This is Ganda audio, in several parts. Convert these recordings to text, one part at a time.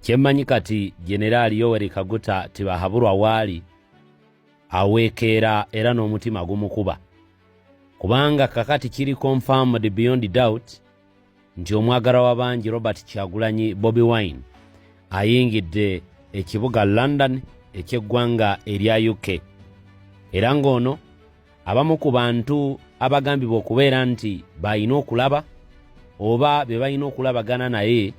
kyemmanyi kati Jenerali Yoweri Kaguta Tibahabulwa waali aweekeera era n'omutima gumukuba, kubanga kakati kiri confirmed beyond doubt nti omwagala w'abangi Robert Kyagulanyi Bobi Wine ayingidde ekibuga London eky'eggwanga erya UK, era ng'ono abamu ku bantu abagambibwa okubeera nti balina okulaba oba be balina okulabagana naye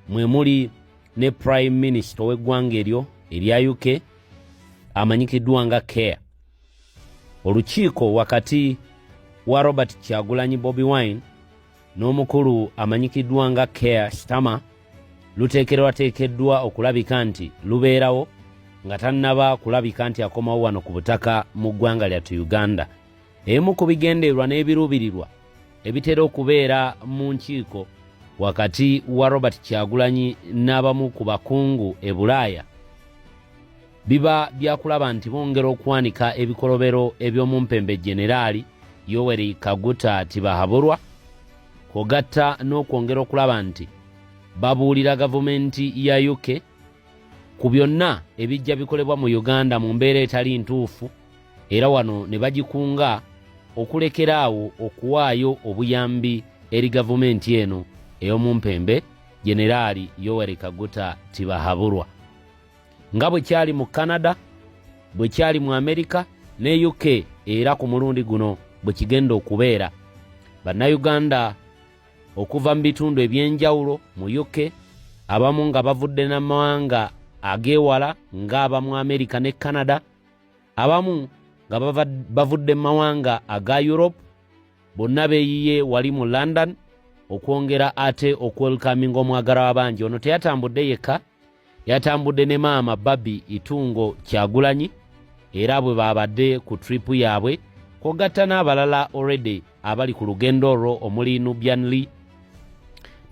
mwe muli ne Prime Minister w'eggwanga eryo erya UK amanyikiddwa nga Keir. Olukiiko wakati wa Robert Kyagulanyi Bobi Wine n'omukulu amanyikiddwa nga Keir Starmer luteekerwateekeddwa okulabika nti lubeerawo nga tannaba kulabika nti akomawo wano ku butaka mu ggwanga lyattu Uganda. Emu ku bigendererwa n'ebiruubirirwa ebitera okubeera mu nkiiko wakati wa Robert Kyagulanyi n'abamu ku bakungu e Bulaaya biba byakulaba nti bongera okwanika ebikolobero eby'omumpembe Jenerali Yoweri Kaguta Tibahabulwa, kogatta n'okwongera okulaba nti babuulira gavumenti ya UK ku byonna ebijja bikolebwa mu Uganda mu mbeera etali ntuufu, era wano ne bagikunga okulekeraawo okuwaayo obuyambi eri gavumenti eno ey'omumpembe Jenerali Yoweri Kaguta Tibahabulwa. Nga bwe kyali mu Canada, bwe kyali mu Amerika ne UK, era ku mulundi guno bwe kigenda okubeera. Bannayuganda okuva mu bitundu ebyenjawulo mu UK, abamu nga bavudde n'amawanga ageewala ng'aba mu Amerika ne Canada, abamu nga bavudde mu mawanga aga Europe, bonna beeyiye wali mu London okwongera ate okwelkaminga omwagala w'abangi. Ono teyatambudde yekka, yatambudde ne maama Babi Itungo Kyagulanyi, era bwe babadde ku tripu yaabwe, kogatta n'abalala already abali ku lugendo olwo omuli Nubian Lee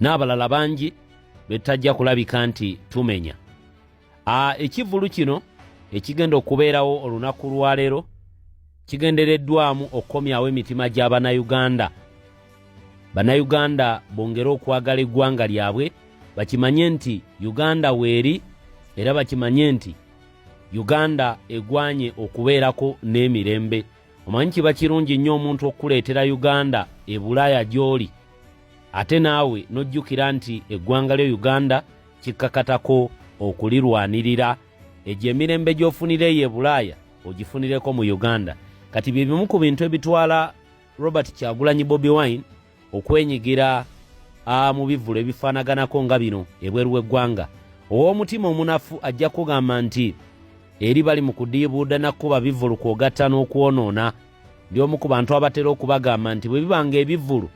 n'abalala bangi betajja kulabika nti tumenya. Ekivulu kino ekigenda okubeerawo olunaku lwaleero kigendereddwamu okukomyawo emitima gy'Abannayuganda. Bannayuganda bongera okwagala eggwanga lyabwe, bakimanye nti Uganda weeri, era bakimanye nti Uganda egwanye okubeerako n'emirembe. Omanyi kiba kirungi nnyo omuntu okuleetera Uganda e Bulaaya gy'oli, ate naawe n'ojjukira nti eggwanga lyo Uganda kikkakatako okulirwanirira. Egyo emirembe gy'ofunireyo e Bulaaya ogifunireko mu Uganda. Kati bye bimu ku bintu ebitwala Robert Kyagulanyi Bobi Wine okwenyigira mu bivulu ebifaanaganako nga bino ebweru w'eggwanga. Ow'omutima omunafu ajja kugamba nti eri bali mu kudiibuuda nakkuba bivulu kwogatta n'okwonoona. Ndi omu ku bantu abatera okubagamba nti bwe bibanga ebivulu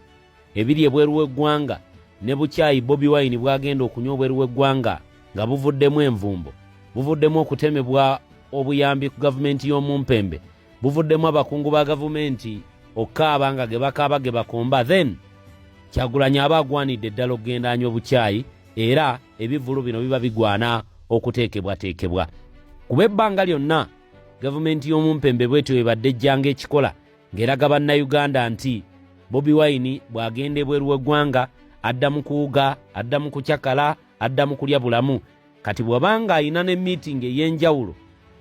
ebiri ebweru w'eggwanga ne bukyayi Bobi Wine bwagenda okunywa obweru w'eggwanga nga buvuddemu envumbo, buvuddemu okutemebwa obuyambi ku gavumenti y'omumpembe, buvuddemu abakungu ba gavumenti okaaba nga ge bakaaba ge bakomba, then Kyagulanyi aba agwanidde ddala okugenda anywa obukyayi, era ebivulu bino biba bigwana okuteekebwateekebwa. Kuba ebbanga lyonna gavumenti y'omumpembe bwetyo ebadde ejjanga ekikola ng'eraga Bannayuganda nti Bobi Wine bw'agenda ebweru w'eggwanga adda mu kuwuga, adda mu kucyakala, adda mu kulya bulamu. Kati bw'abanga ayina ne meeting ey'enjawulo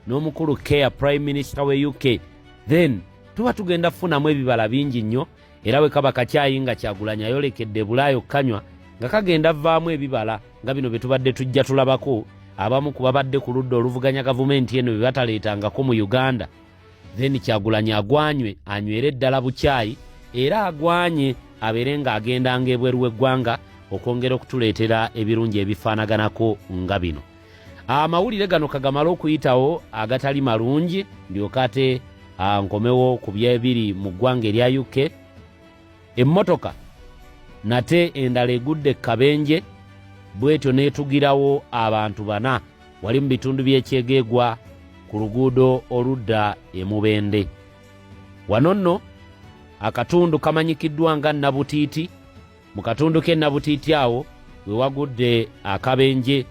n'omukulu Keir, Prime Minister we UK, then tuba tugenda kufunamu ebibala bingi nnyo, era bwe kaba kacyayi nga Kyagulanyi ayolekedde Bulaaya okukanywa nga kagenda vaamu ebibala nga bino bye tubadde tujja tulabako abamu ku babadde ku ludda oluvuganya gavumenti eno bye bataleetangako mu Uganda. Then Kyagulanyi agwanywe anywere ddala bukyayi, era agwanye abeere ng'agendanga ebweru w'eggwanga okwongera okutuleetera ebirungi ebifaanaganako nga bino. Amawulire gano kagamala okuyitawo agatali malungi, ndyoka ate nkomewo ku byebiri mu ggwanga erya UK. Emmotoka nate endala egudde Kabenje, bwetyo neetugirawo abantu 4 wali mu bitundu by'ekyegeegwa ku luguudo oludda e Mubende. Wano nno akatundu kamanyikiddwa nga Nabutiiti. Mu katundu k'e Nabutiiti awo we wagudde akabenje.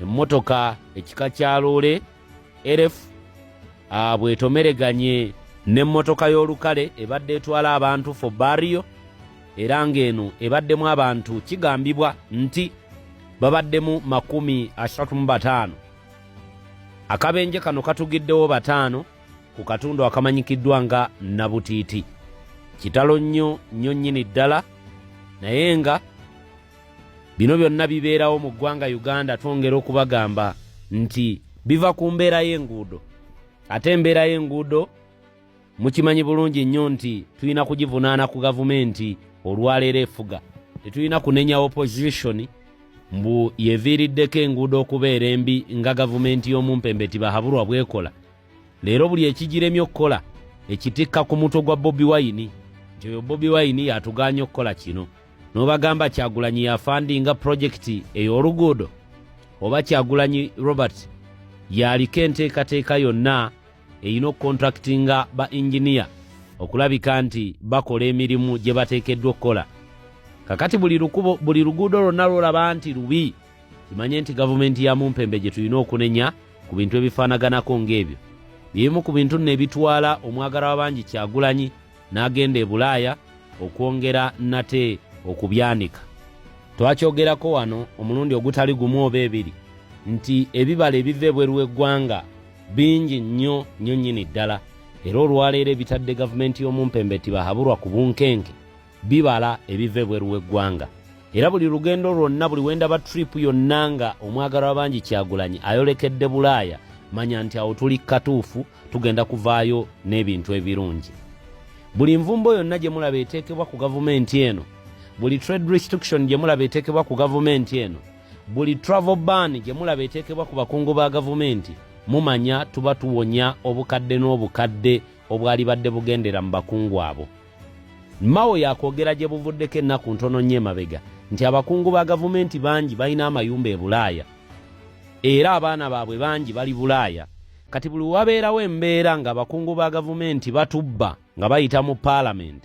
Emmotoka ekika kya loole RF bwetomereganye n'emmotoka y'olukale ebadde etwala abantu for burial, era ng'eno ebaddemu abantu kigambibwa nti babaddemu 35. Akabenje kano katugiddewo 5 ku katundu akamanyikiddwa nga Nabutiiti. Kitalo nnyo nnyini ddala, naye nga bino byonna bibeerawo mu ggwanga Uganda. Twongera okubagamba nti biva ku mbeera y'enguudo. Ate embeera y'enguudo mukimanyi bulungi nnyo nti tulina kugivunaana ku gavumenti olwaleero efuga. Tetulina kunenya opposition mbu yeviiriddeko enguudo okubeera embi nga gavumenti y'omumpembe tibahabulwa bwekola. Leero buli ekigiremye okukola ekitikka ku mutwe gwa Bobi Wine, nti oyo Bobi Wine yatugaanya okukola kino. N'obagamba Kyagulanyi yafandinga projekiti ey'oluguudo, oba Kyagulanyi Robert yaliko enteekateeka yonna eyina okukontraktinga ba engineer okulabika nti bakola emirimu gye bateekeddwa okukola. Kakati buli luguudo lwonna lwolaba nti lubi, kimanye nti gavumenti ya mumpembe gye tulina okunenya ku bintu ebifaanaganako ng'ebyo. Bimu ku bintu nno ebitwala omwagala w'abangi Kyagulanyi n'agenda e Bulaaya okwongera nate okubyanika. Twakyogerako wano omulundi ogutali gumu oba ebiri nti ebibala ebiva ebweru w'eggwanga bingi nnyo nnyini ddala, era olwaleero ebitadde gavumenti y'omumpembe tibahabulwa ku bunkenke bibala ebiva ebweru w'eggwanga. Era buli lugendo lwonna, buli wendaba trip yonna nga omwagala w'abangi Kyagulanyi ayolekedde Bulaaya, manya nti awo tuli katuufu, tugenda kuvaayo n'ebintu ebirungi. Buli nvumbo yonna gye mulaba eteekebwa ku gavumenti eno, buli trade restriction gye mulaba eteekebwa ku gavumenti eno, buli travel ban gye mulaba eteekebwa ku bakungu ba gavumenti, mumanya tuba tuwonya obukadde n'obukadde obwali badde bugendera mu bakungu abo. Mao yakwogera gye buvuddeko ennaku ntono nnyo emabega nti abakungu ba gavumenti bangi balina amayumba e Bulaaya, era abaana baabwe bangi bali Bulaaya. Kati buli wabeerawo embeera nga abakungu ba gavumenti batubba nga bayita mu parliament,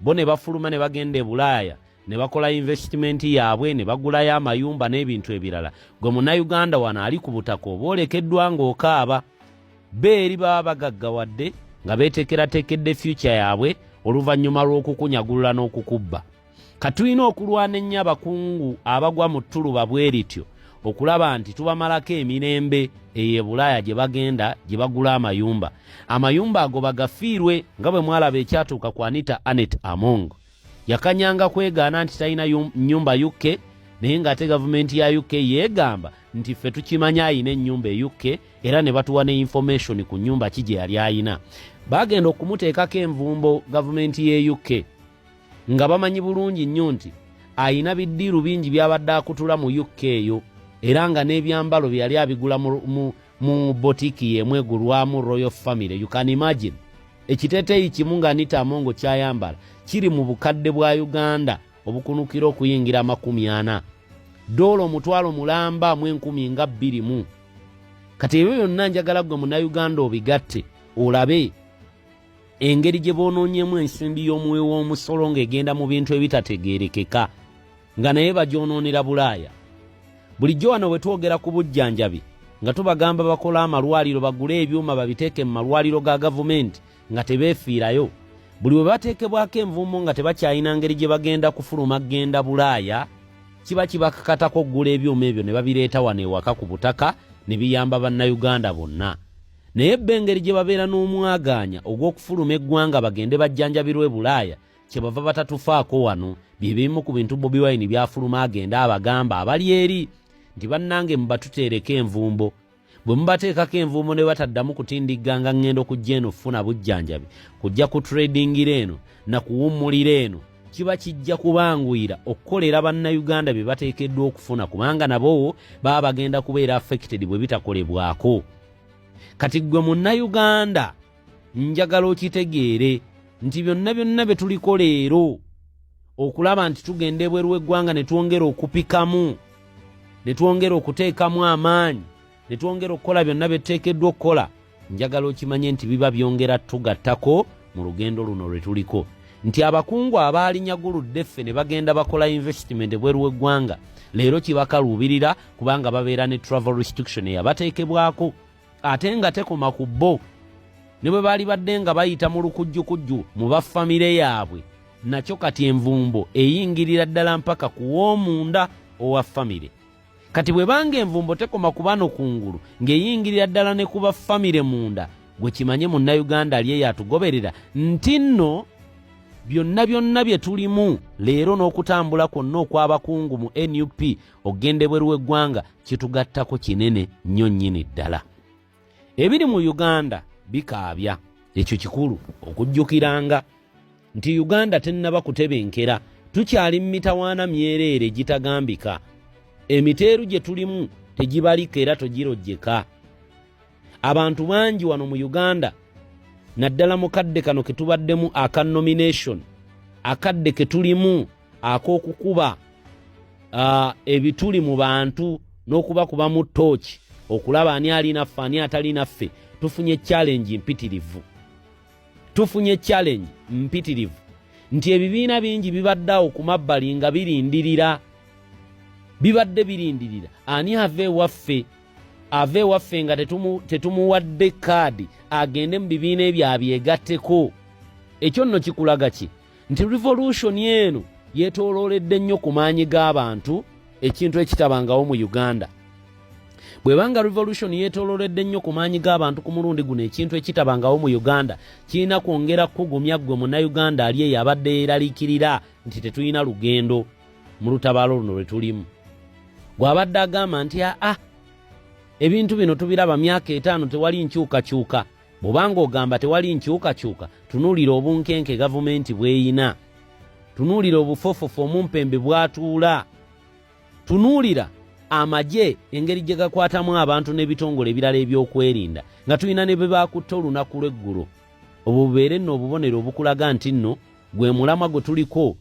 bo ne bafuluma ne bagenda e Bulaaya ne bakola investment yaabwe ne bagulayo amayumba n'ebintu ebirala, gwe munnayuganda wano ali ku butaka oba olekeddwa ng'okaaba. Beeri baba bagaggawadde nga beetekeratekedde future yaabwe oluvannyuma lw'okukunyagulula n'okukubba. Katulina okulwana ennyo abakungu abagwa mu ttuluba bwe lityo okulaba nti tubamalako emirembe eyo e Bulaaya gye bagenda gye bagula amayumba. Amayumba ago bagafiirwe nga bwe mwalaba ekyatuuka ku Anita Anet Among. Yakanyanga kwegaana nti talina nnyumba UK, naye ng'ate gavumenti ya UK yeegamba nti ffe tukimanya ayina ennyumba e UK, era ne batuwa ne information ku nnyumba ki gye yali ayina. Bagenda okumuteekako envumbo gavumenti ye UK nga bamanyi bulungi nnyo nti ayina biddiiru bingi byabadde akutula mu UK eyo, era nga n'ebyambalo bye yali abigula mu botiki y'emu egulwamu Royal Family. You can imagine ekiteeteeyi kimu nga Anita Among kyayambala kiri mu bukadde bwa Uganda obukunukira okuyingira 40, dola omutwalo mulamba mu 10,021. Kati ebyo byonna njagala gwe munnayuganda obigatte olabe engeri gye boonoonyemu ensimbi y'omuwe w'omusolo ng'egenda mu bintu ebitategeerekeka nga naye bagyonoonera Bulaaya. Bulijjo wano bwe twogera ku bujjanjabi nga tubagamba bakola amalwaliro bagule ebyuma babiteeke mu malwaliro ga gavumenti nga tebeefiirayo, buli bwe bateekebwako envumbo nga tebakyalina ngeri gye bagenda kufuluma genda Bulaaya, kiba kibakakatako okugula ebyuma ebyo ne babireeta wano ewaka ku butaka ne biyamba bannayuganda bonna. Naye engeri gye babeera n'omwagaanya ogw'okufuluma eggwanga bagende bajjanjabirwe e Bulaaya kye bava batatufaako wano. Bye bimu ku bintu Bobi Wine byafuluma agenda abagamba abali eri nti bannange mubatuteereko envumbo. Bwe mubateekako envumbo ne bataddamu kutindigganga ngendo kujja eno funa bujjanjabi, kujja ku tradingira eno na kuwummulira eno, kiba kijja kubanguyira okukolera bannayuganda bye bateekeddwa okufuna, kubanga nabo baba bagenda kubeera affected bwe bitakolebwako. Kati gwe munnayuganda njagala okitegeere nti byonna bye tuliko leero okulaba nti tugenda ebweru w'eggwanga ne twongera okupikamu, ne twongera okuteekamu amaanyi, ne twongera okukola byonna bye tuteekeddwa okukola, njagala okimanye nti biba byongera tugattako mu lugendo luno lwe tuliko. Nti abakungu abaalinyaguludde ffe ne bagenda bakola investment ebweru w'eggwanga leero kibakaluubirira kubanga babeera ne travel restriction eyabateekebwako, ate nga tekoma ku bo ne bwe baali badde nga bayita mu lukujjukujju mu baffamire yaabwe, nakyo kati envumbo eyingirira ddala mpaka ku w'omunda owa famire. kati bwe bange envumbo tekoma kubano kungulu ng'eyingirira ddala ne kuba famire munda gwe kimanye munnayuganda ali eyo atugoberera nti nno byonna bye tulimu leero n'okutambula kwonna okw'abakungu mu NUP ogende bweru w'eggwanga kitugattako kinene nnyo nnyini ddala. Ebiri mu Uganda bikaabya, ekyo kikulu okujjukiranga nti Uganda tennaba kutebenkera, tukyali mu mitawaana myereere gitagambika. Emiteeru gye tulimu tegibalika era togirojjeka. Abantu bangi wano mu Uganda naddala mu kadde kano ke tubaddemu aka nomination, akadde ke tulimu ak'okukuba ebituli mu bantu n'okubakuba mu ttooki okulaba ani ali naffe ani atali naffe, tufunye challenge mpitirivu nti ebibiina bingi bibaddeawo ku mabbali nga birindirira ani ave waffe nga tetumuwadde kaadi agende mu bibiina ebyo abyegatteko. Ekyo nno kikulaga ki? Nti revolution eno yeetoolooledde nnyo ku maanyi g'abantu, ekintu ekitabangawo mu Uganda. Bwebanga revolution yeetoolooledde nnyo ku maanyi g'abantu ku mulundi guno, ekintu ekitabangawo mu Uganda kirina kwongera kugumya gwe munnayuganda ali eyo abadde yeeraliikirira nti tetulina lugendo mu lutabaalo luno lwe tulimu. Gw'abadde agamba nti ebintu bino tubiraba myaka 5 tewali nkyukakyuka. Bw'obanga ogamba tewali nkyukakyuka, tunuulira obunkenke gavumenti bweyina, tunuulira obufofofu omumpembe bwatuula, tunuulira amagye engeri gye gakwatamu abantu n'ebitongole ebirala ebyokwerinda nga tulina ne bwe baakutta olunaku lw'eggulo. Obwo bubeere nno obubonero obukulaga nti nno gwe mulamwa gwe tuliko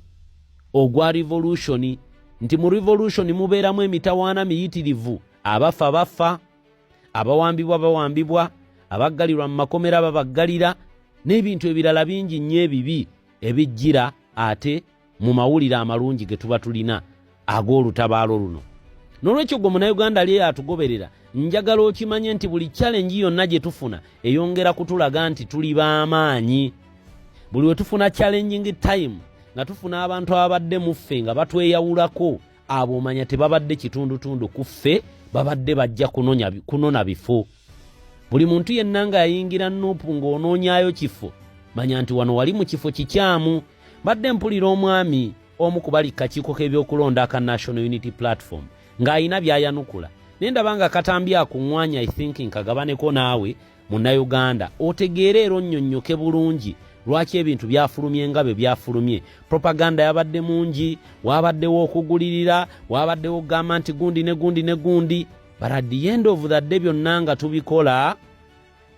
ogwa revolution, nti mu revolution mubeeramu emitawaana miyitirivu, abafa bafa, abawambibwa bawambibwa, abaggalirwa mu makomera babaggalira, n'ebintu ebirala bingi nnyo ebibi ebijjira ate mu mawulire amalungi ge tuba tulina ag'olutabaalo luno. N'olwekyo gwe munnayuganda ali atugoberera, njagala okimanye nti buli challenge yonna gye tufuna eyongera kutulaga nti tuli b'amaanyi. Buli we tufuna challenging time nga tufuna abantu ababadde mu ffe nga batweyawulako, abo omanya tebabadde kitundutundu ku ffe, babadde bajja kunona bifo. Buli muntu yenna nga yayingira Nuupu ng'onoonyaayo kifo, manya nti wano wali mu kifo kikyamu. Badde mpulira omwami omu ku bali kakiiko k'ebyokulonda aka National Unity Platform ng'ayina by'ayanukula, naye ndaba nga katambya akuŋŋwanya I think nkagabaneko naawe munnayuganda otegeere era onnyonnyoke bulungi lwaki ebintu byafulumye nga bwe byafulumye. Propaganda yabadde mungi, wabaddewo okugulirira, wabaddewo gamba nti gundi ne gundi, but at the end of the day byonna nga tubikola,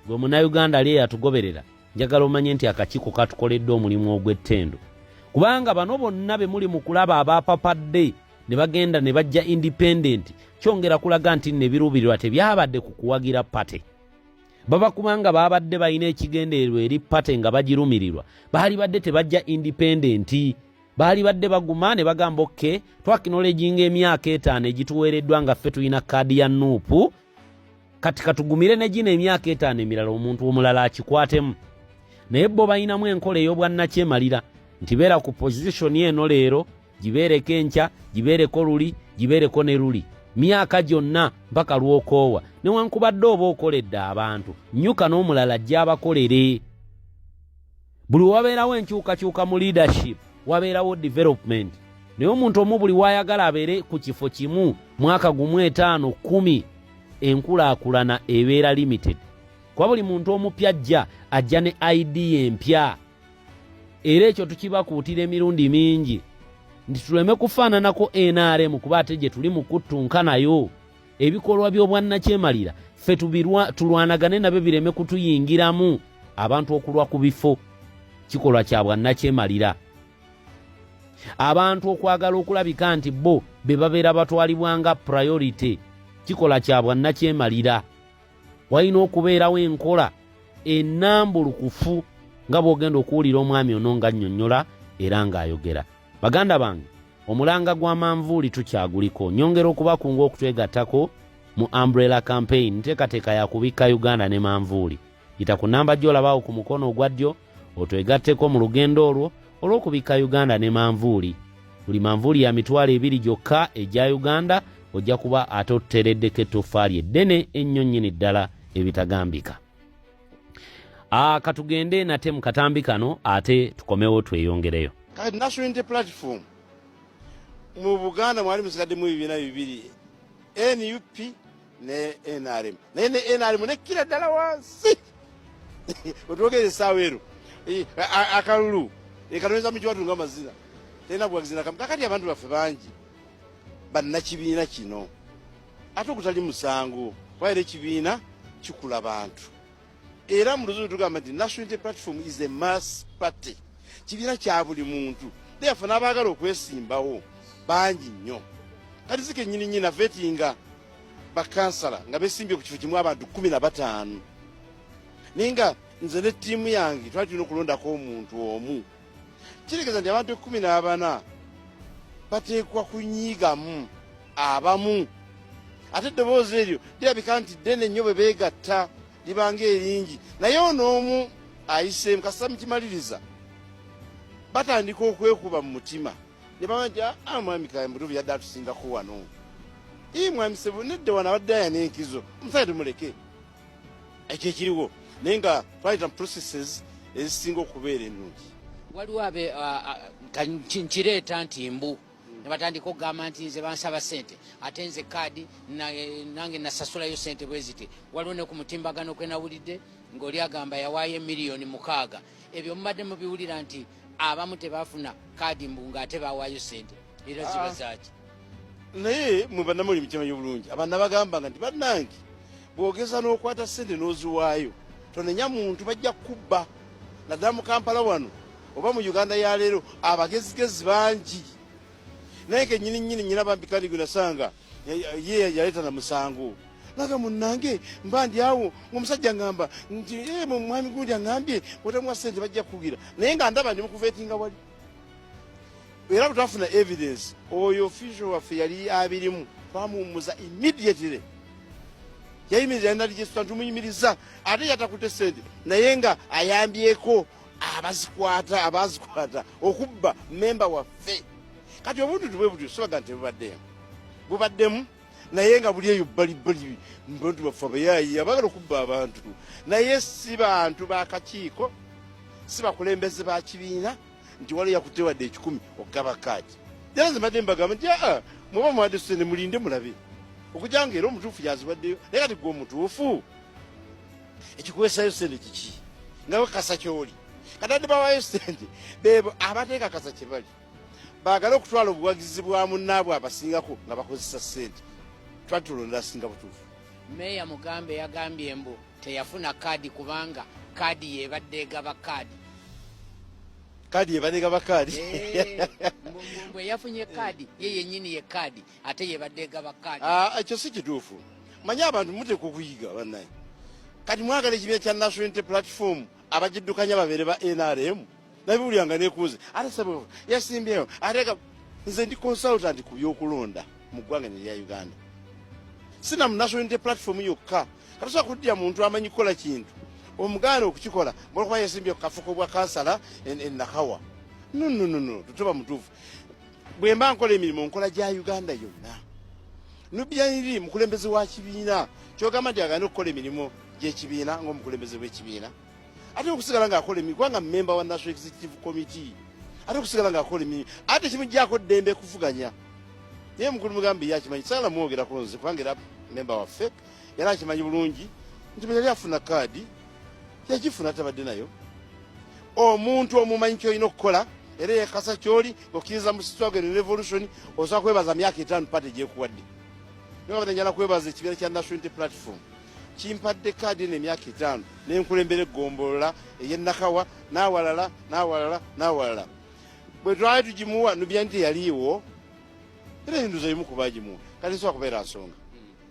gwe munnayuganda ali yatugoberera, njagala omanye nti akakiiko katukoledde omulimu ogw'ettendo. Kubanga bano bonna be muli mu kulaba abaapapadde ne bagenda ne bajja independent, kyongera kulaga nti nebiruubirirwa tebyabadde ku kuwagira pate. Baba kubanga babadde balina ekigendererwa eri pate nga bagirumirirwa, baali badde tebajja independent, baali badde baguma ne bagamba okay, twakinolejinga emyaka 5 egituweereddwa nga ffe tulina kaadi ya Nuupu, kati katugumire ne gino emyaka 5 emirala omuntu omulala akikwatemu. Naye bo balinamu enkola ey'obwannakyemalira nti beera ku position eno leero, gibeereko enkya, gibeereko luli, gibeereko ne luli, myaka gyonna mpaka lwokoowa. Newankubadde oba okoledde abantu, nnyuka n'omulala ajja abakolere. Buli wabeerawo enkyukakyuka mu leadership, wabeerawo development. Naye omuntu omu buli wayagala abeere ku kifo kimu mwaka gumu 5 10, enkulaakulana ebeera limited. Kwa buli muntu omupya ajja ne idea empya. Era ekyo tukibakuutira emirundi mingi nti tuleme kufaananako NRM kuba ate gye tuli mu kuttunka nayo. Ebikolwa by'obwannakyemalira ffe tulwanagane nabyo bireme kutuyingiramu. Abantu okulwa ku bifo kikolwa kya bwannakyemalira. Abantu okwagala okulabika nti bo be babeera batwalibwanga priority, kikola kya bwannakyemalira. Walina okubeerawo enkola ennambulukufu nga bw'ogenda okuwulira omwami ono nga nnyonnyola era ng'ayogera. Baganda bange, omulanga gwa manvuuli tukyaguliko. Nyongera okubakunga okutwegattako mu umbrella campaign, nteekateeka ya kubikka Uganda ne manvuuli. Yita ku namba gy'olabawo ku mukono ogwa ddyo otwegatteko mu lugendo olwo olw'okubikka Uganda ne manvuuli. Buli manvuuli ya mitwalo 2 gyokka egya Uganda ojja kuba ate otereddeko ettoffaali eddene ennyo nnyini ddala ebitagambika. Katugende nate mu katambi kano ate tukomewo tweyongereyo. Kati National Unity Platform mu Buganda mwali musigaddemu ebibiina bibiri, NUP ne NRM. Naye ne NRM ne kira ddala wansi otwogere essaawa ero akalulu ekaloweza mu kiwatunga amazina terina bwagizina kamu. Kakati abantu baffe bangi bannakibiina kino ate okutali musango waera ekibiina kikula bantu era mu luzungu tugamba nti National Unity Platform is a mass party, kibiina kya buli muntu. Therefore n'abaagala okwesimbawo bangi nnyo. Kati zike nnyini avetinga bakansala nga besimbye ku kifo kimu abantu 15 ninga nze ne ttiimu yange twali tulina okulondako omuntu omu. Kitegeeza nti abantu 14 bateekwa kunyiigamu abamu ate eddoboozi eryo lirabika nti ddene nnyo bwe beegatta libanga eringi, naye onoomu ayiseemu kasita mukimaliriza batandika okwekuba mu mutima ne baba nti mwami Kambutubi yadde atusingako wano, mwami Ssebu nedde wano abadde aya n'enkizo omusajja tumuleke. Ekyo ekiriwo naye nga twayita mu processes ezisinga okubeera ennungi. Waliwo abe nkireeta nti mbu ne batandika okugamba nti nze bansaba ssente ate nze kaadi nange nasasulayo ssente bwe ziti. Waliwo ne ku mutimbagano kwe nawulidde ng'oli agamba yawaayo $6,000,000. Ebyo mubadde mubiwulira nti abamu tebafuna kaadi mbu ng'ate bawaayo ssente era ziba zaaki. Naye mwe bannamuli mukimanyi bulungi abantu bagambanga nti bannange bw'ogeza n'okwata ssente n'oziwaayo tonenya muntu bajja kubba. Naddala mu Kampala wano oba mu Uganda ya leero abagezigezi bangi. Naye ke nnyini nnyina bambikani gwe nasanga ye yaleeta na musango naga munnange mba ndi awo ng'omusajja ngamba nti mwami gundi aŋŋambye bw'otamuwa ssente bajja kukugira, naye nga ndaba ndi mukuveetinga wali. Era bwe twafuna evidence oyo official waffe yali abirimu twamuwummuza immediately. Yayimirira yalina register tumuyimiriza ate yatakutte ssente naye nga ayambyeko abazikwata okubba memba waffe. Kati obuntu tubwe butyo sobaga nti bubaddemu naye nga buli eyo bbalibbali mbuntu baffe abayaayi abagala okubba abantu, naye si bantu bakakiiko, si bakulembeze ba kibiina nti waliwo yakutte wadde 10 okugaba kaadi. Era nze mbadde mbagamba nti muba muwadde ssente mulinde mulabe okujja nga era omutuufu yaziwaddeyo. Naye kati gwe omutuufu ekikuweesayo ssente kiki nga wekasa kyoli. Kati adde bawaayo ssente beebo abateeka kasa kye bali baagala okutwala obuwagizi bwa munnaabwe abasingako nga bakozesa ssente. Twali tulonda asinga butuufu. Meeya Mugambe yagambye mbu teyafuna kaadi kubanga kaadi yebadde egaba kaadi. Kaadi yebadde egaba kaadi? Mbwe yafunye kaadi ye yennyini ye kaadi ate yebadde egaba kaadi. Ekyo si kituufu. Manyi abantu muteekwa okuyiga bannaye. Kati mwagala ekibiina kya National Unity Platform abagiddukanya babeere ba NRM nabiwulyanga neekuuze ate sababu yasimbyeyo ate nze ndi consultant ku byokulonda mu ggwanga lya Uganda. Sina mu National Unity Platform yokka katusobola kuddira muntu amanyi kukola kintu omugaana okukikola ng'olwokuba yasimbye ku kafuko bwa kansala Nakawa. No tutuba mutuufu. Bwe mba nkola emirimu nkola gya Uganda yonna. Nubyaniri mukulembeze wa kibiina kyogamba nti agenda okukola emirimu gy'ekibiina ng'omukulembeze w'ekibiina ate okusigala ng'akola emirimu kubanga memba wa National Executive Committee ate okusigala ng'akola emirimu ate kimuggyako ddembe kuvuganya. Naye mukulu Mugambe yakimanyi sagala mwogerako nze kubanga era memba waffe era akimanyi bulungi nti bwe yali afuna kaadi yagifuna tabadde nayo. Omuntu omumanyi kyolina okukola era yekasa kyoli ng'okkiriza mu struggle revolution osobola kwebaza myaka 5 pate gyekuwadde. Niba njala kwebaza ekibiina kya National Unity Platform kimpadde kaadi n'emyaka 5 n'enkulembera eggombolola ey'Ennakawa n'awalala. Bwe twali tugimuwa nubya nti yaliiwo era enduza yimu kubagimuwa kati nsobola kubeera nsonga.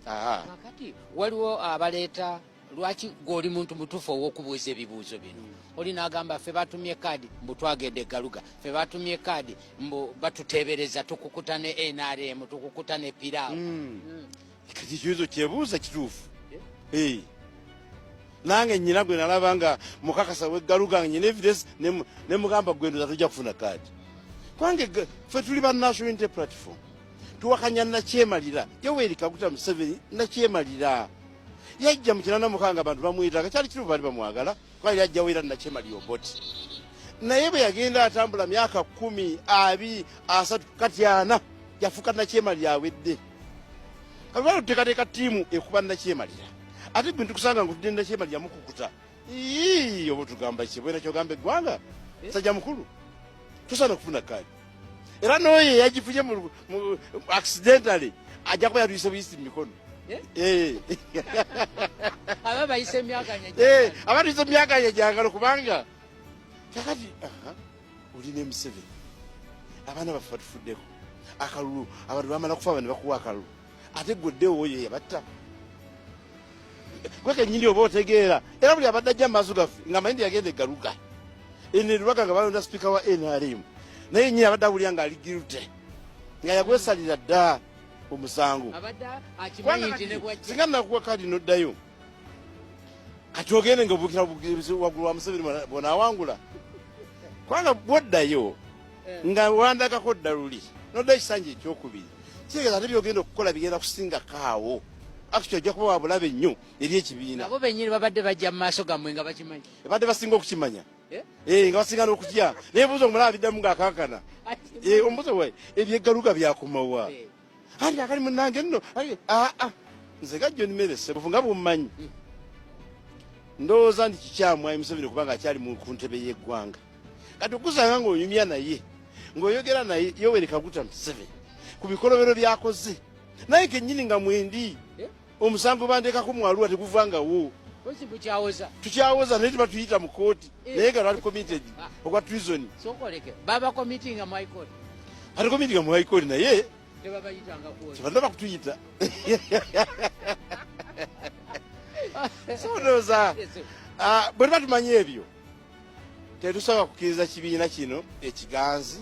Kakati waliwo abaleeta lwaki gw'oli muntu mutuufu ow'okubuuza ebibuuzo bino. Oli n'agamba ffe batumye kaadi mbu twagende Galuga, ffe batumye kaadi mbu batuteebereza tukukuta ne NRM tukukuta ne Piraawo. Kati ekibuuzo kyebuuza kituufu. Nange nnyina gwe nalaba nga mukakasa w'Eggaluga nnyina evidence ne mugamba gwendoza tujja kufuna kaadi. Kwange ffe tuli ba National Unity Platform tuwakanya nakyemalira Yoweri Kaguta Museveni nakyemalira yajja mu 1996 abantu bamuyitaga kyali kiru bali bamwagala kwali yajja wera nakyemalira oboti naye bwe yagenda atambula myaka 10 2 3 kati ana yafuka nakyemalira awedde kabalo tekateka tiimu ekuba nakyemalira ate bintu kusanga ngudde nakyemalira mukukuta iyo botugamba kibwena kyogambe gwanga sajja mukulu tusana kufuna kali era noye yajifuje mu accidentally ajja ko yatwise buyisi mikono ababa ise myaka nyaje abatu ise myaka yajangalo kubanga kakati uline Museveni abana bafatufudeko akalulu abantu bamala kufa bane bakuwa akalulu ate goddewo oyo yabatta kweke nyindi oba otegeera era buli abadde amaso gaffe nga mayindi yagende galuka ene lwaka nga balonda speaker wa NRM naye nyina abadde awulira nga aligirute nga yagwesalira dda omusango abadda akimanyi nti ne bwajja singa nakuwa kadi noddayo kati ogende nga obukira waggulu wa Museveni bona awangula kubanga bwoddayo nga wandakako dda luli nodda ekisanja ekyokubiri kitegeeza ate byogenda okukola bigenda kusinga kaawo actually ojja kuba wabulabe ennyo eri ekibiina abo bennyini babadde bajja mu maaso gammwe nga bakimanyi badde basinga okukimanya nga basinga n'okutya naye buuza omulaba biddamu ng'akankana omubuzo we ebyeggaluka byakomawa anti akali munange nno nze gajjo nimerese bufu nga bummanyi ndowooza nti kikyamwayi Museveni okubanga akyali ku ntebe y'eggwanga kati okusanga ng'onyumya naye ng'oyogera naye Yoweri Kaguta Museveni ku bikolobero byakoze naye kennyini nga mwendi omusango bandekako mwaluwa teguvangawo tukyawoza naye tebatuyita mu kooti naye nga lwali committed ogwa treason baba committing mu high court ate committing mu high court naye tebadde bakutuyita sonoza bwe tubatumanye ebyo tetusaba kukkiriza kibiina kino ekiganzi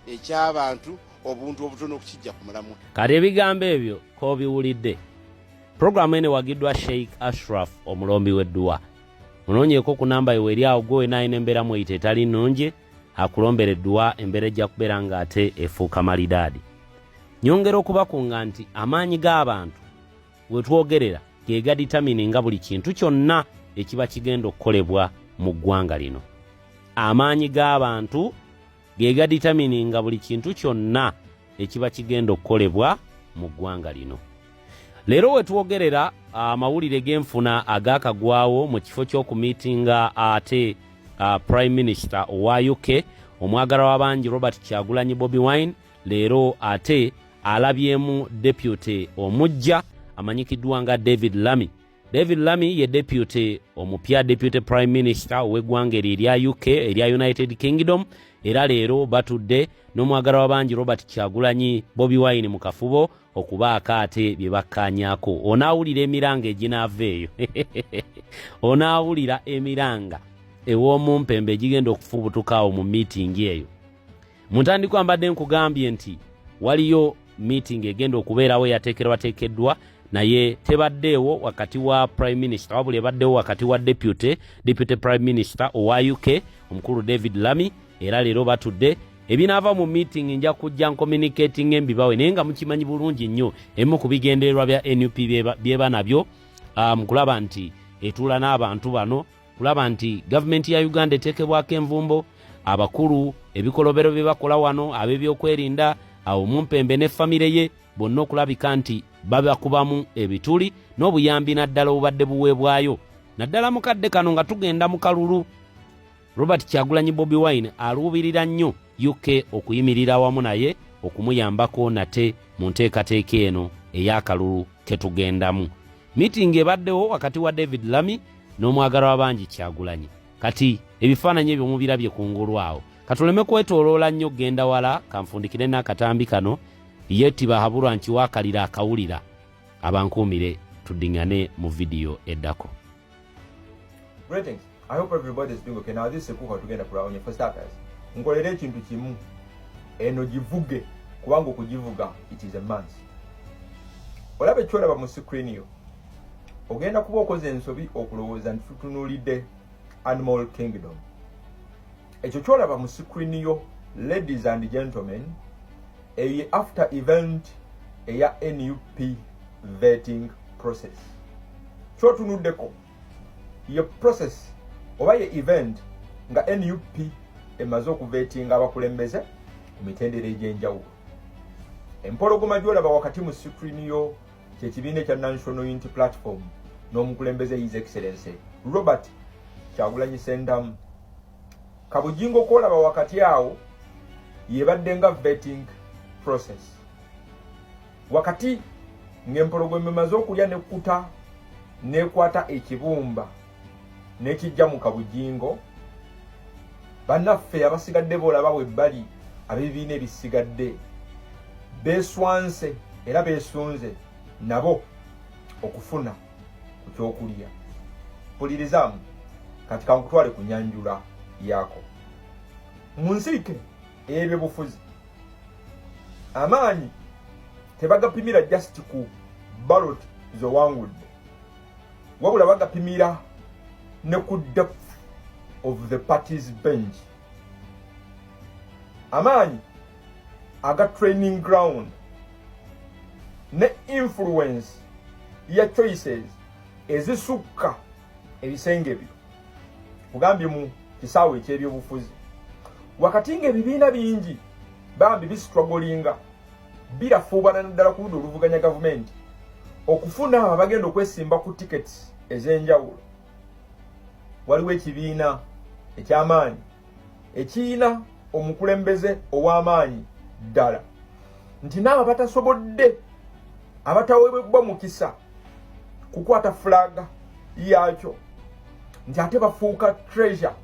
eky'abantu obuntu obutono okukijja ku mulamu kati ebigambo ebyo k'obiwulidde programu ene wagiddwa Sheikh Ashraf omulombi w'edduwa munoonyeeko ku namba yo eri awo gwe naayina embeera mweyita etali nnungi akulombera edduwa embeera ejja kubeera ng'ate efuuka malidaadi nyongera okubakunga nti amaanyi g'abantu we twogerera ge gaditamininga buli kintu kyonna ekiba kigenda okukolebwa mu ggwanga lino amaanyi g'abantu ge gaditamininga buli kintu kyonna ekiba kigenda okukolebwa mu ggwanga lino leero we twogerera amawulire g'enfuna agaakagwawo mu kifo ky'okumiitinga ate Prime Minister owa UK omwagalwa w'abangi Robert Kyagulanyi Bobi Wine leero ate alabyemu deputy omujja amanyikiddwa nga David Lammy. David Lammy ye deputy omupya deputy Prime Minister ow'eggwanga erya UK erya United Kingdom era leero batudde n'omwagalwa w'abangi Robert Kyagulanyi Bobi Wine mu kafubo okubaako ate bye bakkaanyaako onaawulira emiranga eginaava eyo onaawulira emiranga ew'omumpembe egigenda okufubutukaawo mu meeting eyo mu ntandikwa mbadde nkugambye nti waliyo meeting egenda okubeerawo eyateekerwateekeddwa naye tebaddeewo wakati wa Prime Minister wabula ebaddewo wakati wa deputy Prime Minister owa UK omukulu David Lammy era leero batudde ebinaava mu meeting nja kujja communicating embibawe naye nga mukimanyi bulungi nnyo emu ku bigendererwa bya NUP byeba nabyo kulaba nti etuula n'abantu bano kulaba nti gavumenti ya Uganda eteekebwako envumbo abakulu ebikolobero bye bakola wano ab'ebyokwerinda awo Mumpembe ne famire ye bonna okulabika nti babakubamu ebituli n'obuyambi naddala obubadde buweebwayo naddala mukadde kano nga tugenda mu kalulu Robert Kyagulanyi Bobi Wine aluubirira nnyo UK okuyimirira wamu naye okumuyambako nate mu nteekateeka eno ey'akalulu ketugendamu meeting ebaddewo wakati wa David Lammy n'omwagalwa w'abangi Kyagulanyi kati ebifaananyi ebyo mubirabye kungulu awo katuleme kwetooloola nnyo genda wala kanfundikire n'akatambi kano yetiba habulwa nkiwaakalira akawulira abankuumire tuddiŋŋane mu vidiyo eddako. Greetings. I hope everybody is doing okay. Now this is Sekuha tugenda kulawonya for starters. Nkolere ekintu kimu eno givuge kubanga okugivuga it is a must. Olaba ekyolaba mu screen yo ogenda kuba okoze ensobi okulowooza nti tutunuulidde Animal Kingdom. Ekyo kyolaba mu screen yo ladies and gentlemen after event eya NUP vetting process. Kyotunuddeko ye process oba ye event nga NUP emaze okuvetinga abakulembeze ku mitendera egy'enjawulo. Empologoma gy'olaba wakati mu screen yo kyekibiina ekya National Unity Platform n'omukulembeze His Excellency Robert Kyagulanyi Ssentamu. Kabujingo kw'olaba wakati awo yebadde nga vetting process. Wakati ng'empologoma emaze okulya nekkuta nekwata ekibumba nekijja mu kabujingo, bannaffe abasigadde boolaba bwe bali ab'ebibiina ebisigadde beeswanse era beesunze nabo okufuna ku kyokulya. Pulirizaamu kati kankutwale ku nyanjula yaako. Mu nsiike ey'ebyobufuzi amaanyi tebagapimira just ku ballot z'owangudde, wabula bagapimira ne ku depth of the party's bench. Amaanyi aga training ground ne influence ya choices ezisukka ebisenge byo kugambye mu kisaawe eky'ebyobufuzi. Wakati ng'ebibiina bingi bambi bistrugglinga birafuubana naddala ku ludda oluvuganya gavumenti okufuna abo abagenda okwesimba ku tickets ez'enjawulo, waliwo ekibiina eky'amaanyi ekiyina omukulembeze ow'amaanyi ddala nti n'abo batasobodde abataweebwa mukisa kukwata fulaga yakyo nti ate bafuuka treasure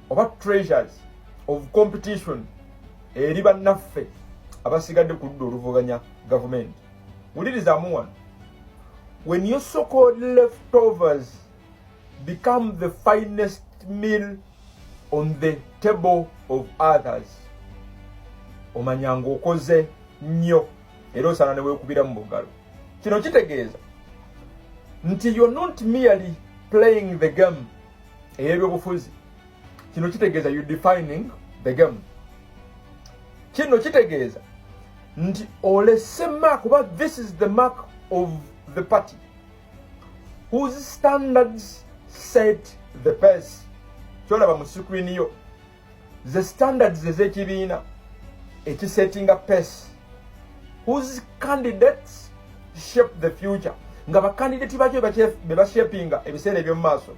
oba treasures of competition eri bannaffe abasigadde ku ludda oluvuganya gavumenti. Wulirizaamu wano, when your so-called leftovers become the finest meal on the table of others, omanyanga okoze nnyo era osana ne weekubira mu bugalo. Kino kitegeeza nti you're not merely playing the game ey'ebyobufuzi, kino kitegeeza you defining the game. Kino kitegeeza nti olese mark kuba this is the mark of the party whose standards set the pace. Kyolaba mu screen yo the standards ez'ekibiina ekisettinga pace, whose candidates shape the future, nga bakandidati bakyo be bashapinga ebiseera eby'omu maaso,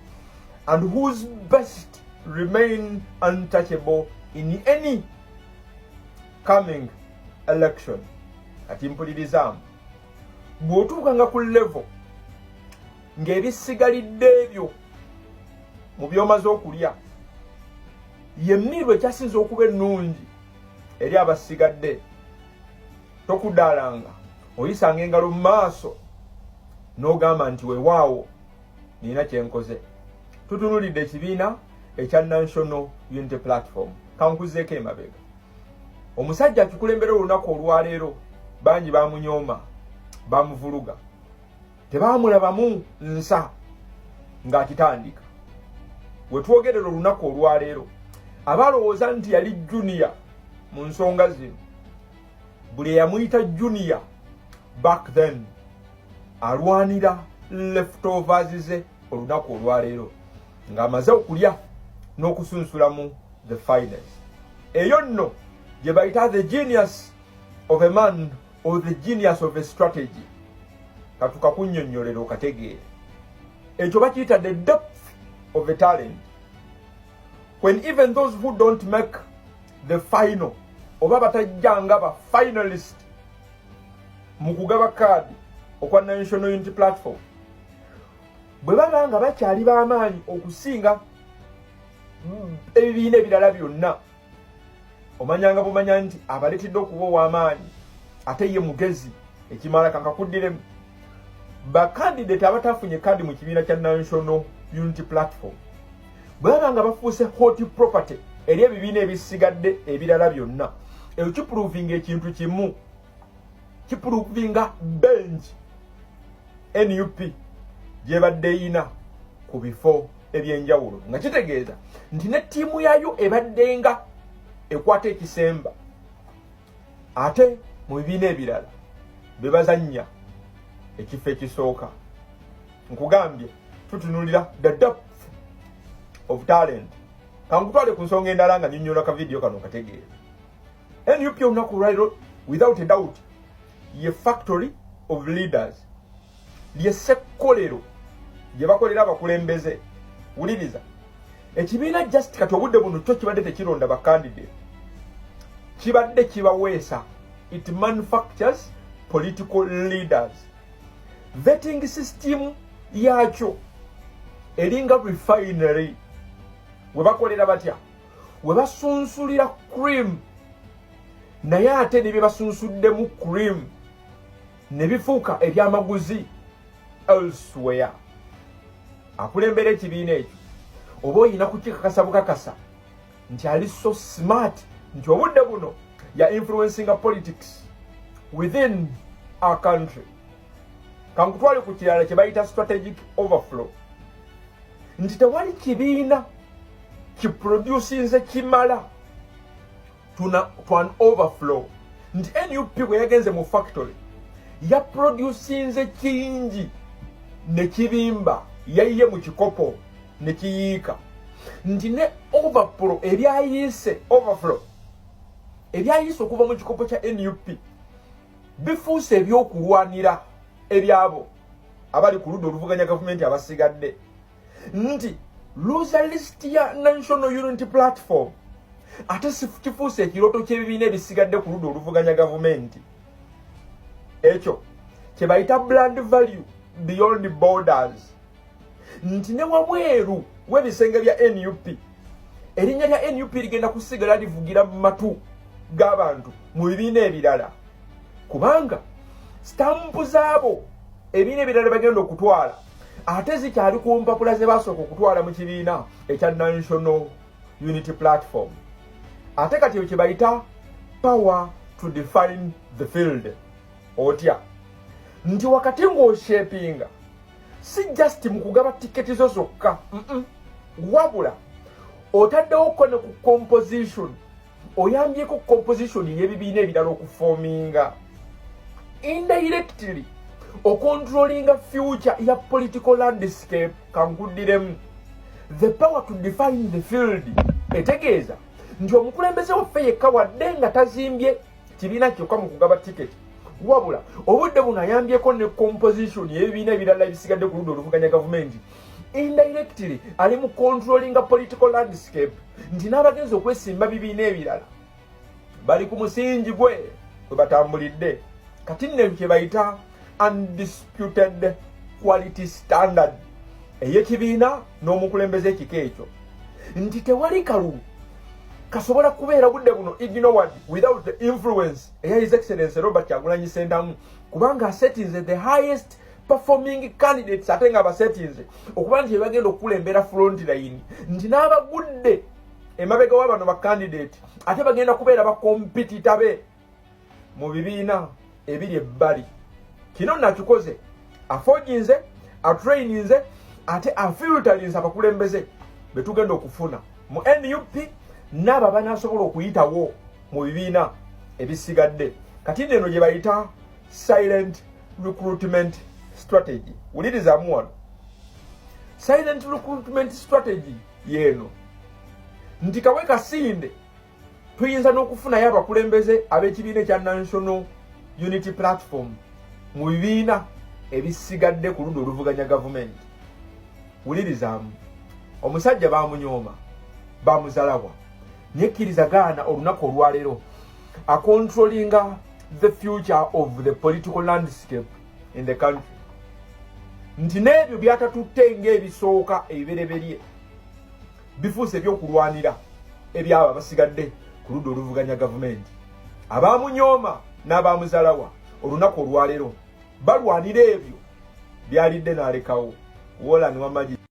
and whose best remain untouchable in any coming election. Ati mpulirizamu, bw'otuukanga ku level ng'ebisigalidde ebyo mu by'omaze okulya yemmirwe ekyasinze okuba ennungi eri abasigadde, tokudaalanga oyisanga engalo mu maaso n'ogamba nti weewaawo nina kyenkoze. Tutunulidde ekibiina ekya National Unity Platform. Kankuzeeko emabega, omusajja akikulembera olunaku olwaleero bangi bamunyooma, bamuvuluga, tebaamulabamu nsa ng'akitandika. We twogerera olunaku olwaleero abalowooza nti yali junior mu nsonga zino, buli eyamuyita junior back then alwanira leftovers ze olunaku olwaleero ng'amaze okulya n'okusunsulamu the finest. Eyo nno gye bayita the genius of a man or the genius of a strategy. Katuka kunnyonnyolera okategeera. Ekyo bakiyita the depth of a talent. When even those who don't make the final oba batajjanga ba finalist mu kugaba kaadi okwa National Unity Platform, bwe baba nga bakyali b'amaanyi okusinga ebibiina ebirala byonna, omanyanga bumanya nti abaletedde okuba ow'amaanyi ate ye mugezi ekimala kankakuddiremu. Bakandidate abatafunye kaadi mu kibiina kya National Unity Platform bwe baba nga bafuuse hot property eri ebibiina ebisigadde ebirala byonna, ekyo kiprovinga ekintu kimu, kiprovinga bench NUP gyebadde eyina ku bifo ebyenjawulo, nga kitegeeza nti ne ttiimu yayo ebaddenga ekwata ekisemba ate mu bibiina ebirala bebazanya ekifo ekisooka. Nkugambye tutunulira the depth of talent. Kankutwale ku nsonga endala nga nnyonnyola ka video kano kategeere. NUP olunaku lwaliro without a doubt ye factory of leaders. Lye sekkolero gye bakolera abakulembeze. Wuliriza. Ekibiina just kati obudde buno kyo kibadde tekironda ba candidate. Kibadde kibaweesa. It manufactures political leaders. Vetting system yakyo eringa refinery. We bakolera batya? We basunsulira cream. Naye ate ne bye basunsuddemu cream ne bifuuka ebyamaguzi elsewhere. Akulembera ekibiina ekyo oba oyina kukikakasa bukakasa nti ali so smart nti obudde buno ya influencing politics within our country. Kankutwale ku kirala kye bayita strategic overflow. Nti tewali kibiina kiproducinze kimala to an overflow. Nti NUP bwe yagenze mu factory ya producinze kingi ne kibimba yayiye mu kikopo ne kiyiika. Nti ne overflow ebyayise okuva mu kikopo kya NUP bifuuse ebyokulwanira ebyabo abali ku ludda oluvuganya gavumenti abasigadde. Nti loser list ya National Unity Platform ate kifuuse ekiroto ky'ebibiina ebisigadde ku ludda oluvuganya gavumenti. Ekyo kye bayita brand value beyond borders. Nti ne wabweru w'ebisenge bya NUP erinnya lya NUP ligenda kusigala livugira mu matu g'abantu mu bibiina ebirala, kubanga stampu zaabo ebibiina ebirala bagenda okutwala ate zikyali ku mpapula ze basooka okutwala mu kibiina ekya National Unity Platform. Ate kati kye bayita power to define the field. Otya nti wakati ng'oshepinga si just mu kugaba tiketi zo zokka, wabula otaddewo ko ne ku composition, oyambyeko composition y'ebibiina ebirala okuforminga, indirectly ocontrollinga future ya political landscape. Kankuddiremu the power to define the field etegeeza nti omukulembeze waffe yekka wadde nga tazimbye kibiina kyokka mu kugaba tiketi, wabula obudde buno ayambyeko ne composition y'ebibiina ebirala ebisigadde ku ludda oluvuganya gavumenti. Indirectly ali mu controllinga political landscape, nti n'abagenzi okwesimba bibiina ebirala bali ku musingi gwe batambulidde. Kati nno kye bayita undisputed quality standard ey'ekibiina n'omukulembeze ekika ekyo, nti tewali kalulu kasobola kubeera budde buno ignored without the influence eya His Excellency Robert Kyagulanyi Ssentamu, kubanga asetinze the highest performing candidates ate nga abasetinze okuba nti bagenda okukulembera front line, nti n'abagudde emabega w'abano ba candidate ate bagenda kubeera bakompitita be mu bibiina ebiri ebbali. Kino nakikoze afoginze, atraininze, ate afiltarinze abakulembeze betugenda okufuna mu NUP n'abo banaasobola okuyitawo mu bibiina ebisigadde. Kati neno gye bayita silent recruitment strategy. Wulirizamu wano, silent recruitment strategy yeeno nti kawe kasinde tuyinza n'okufunayo abakulembeze ab'ekibiina ekya National Unity Platform mu bibiina ebisigadde ku ludda oluvuganya gavumenti. Wulirizamu, omusajja bamunyooma, bamuzalawa, nyekkiriza gaana olunaku olwaleero acontrollinga the future of the political landscape in the country. Nti n'ebyo byatatutte ng'ebisooka ebibereberye bifuuse ebyokulwanira ebyabo abasigadde ku ludda oluvuganya gavumenti. Abaamunyooma n'abaamuzalawa olunaku olwaleero balwanira ebyo byalidde n'alekawo. Woolani w'amagye.